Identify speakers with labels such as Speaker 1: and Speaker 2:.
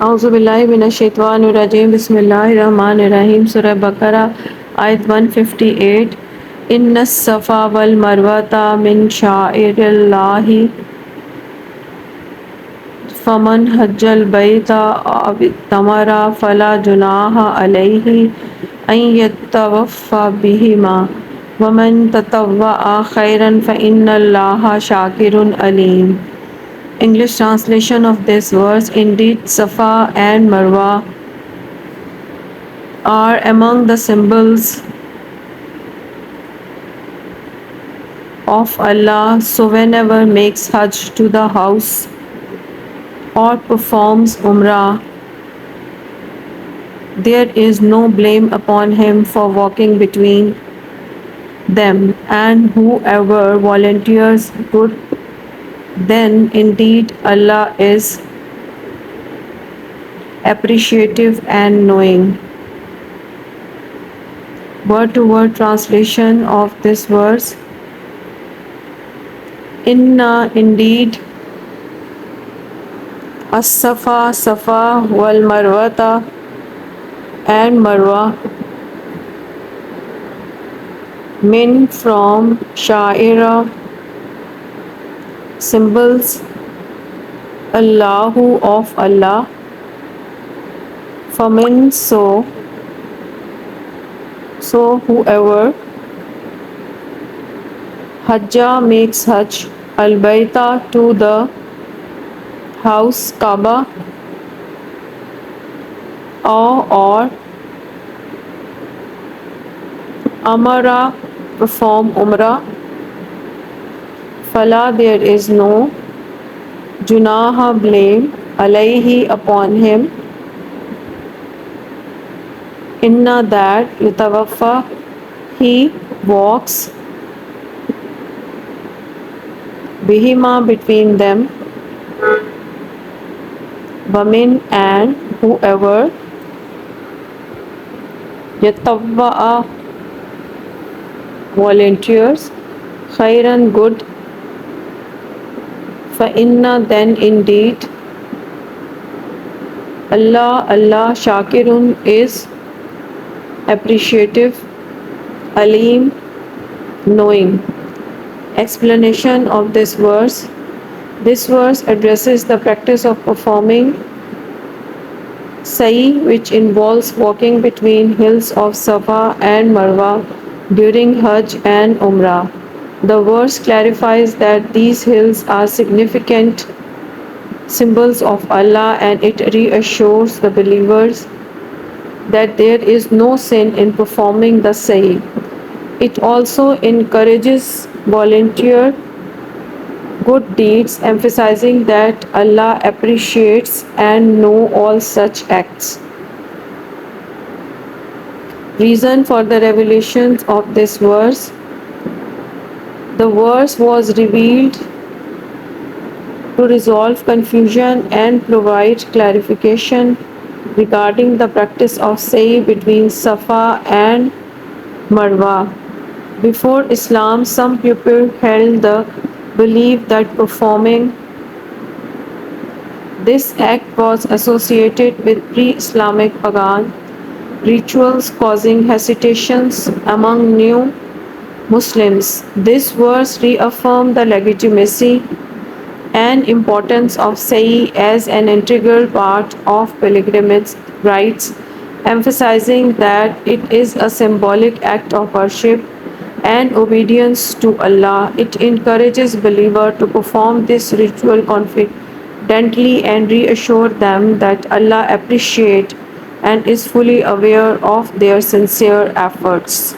Speaker 1: Auzubillahiminash-shaytanir-rajim. Bismillahir-rahmanir-rahim. Surah Baqarah, Ayat 158. Inna as-safa wal marwata min sha'irillahi faman hajjal bayta aw tamara fala junaha alayhi an yattawaffa bihima wa man tatawwa'a khairan fa inna Allaha shakirun alim. English translation of this verse: Indeed, Safa and Marwa are among the symbols of Allah, so whenever makes Hajj to the house or performs Umrah, there is no blame upon him for walking between them, and whoever volunteers good, then indeed Allah is appreciative and knowing. Word to word translation of this verse: Inna, indeed, as-safa, safa, wal marwata, and marwa, min, from, sha'ira, symbols, Allahu, of Allah, famin, so whoever, hajja, makes Hajj, al-baita, to the house, Kaaba, or amara, perform Umrah, fala, there is no, junaha, blame, alayhi, upon him, inna, that, yatawaffa, he walks, bihima, between them, wamin, and whoever, yatawwa'a, volunteers, khairan, good, fa inna, then indeed, Allah shakirun, is appreciative, alim, knowing. Explanation of this verse: this verse addresses the practice of performing sa'i, which involves walking between hills of Safa and Marwa during Hajj and Umrah. The verse clarifies that these hills are significant symbols of Allah, and it reassures the believers that there is no sin in performing the sa'i. It also encourages volunteer good deeds, emphasizing that Allah appreciates and knows all such acts. Reason for the revelations of this verse: the verse was revealed to resolve confusion and provide clarification regarding the practice of sa'i between Safa and Marwa. Before Islam, some people held the belief that performing this act was associated with pre-Islamic pagan rituals, causing hesitations among new Muslims. This verse reaffirmed the legitimacy and importance of sa'i as an integral part of pilgrimage rites, emphasizing that it is a symbolic act of worship and obedience to Allah. It encourages believers to perform this ritual confidently and reassure them that Allah appreciates and is fully aware of their sincere efforts.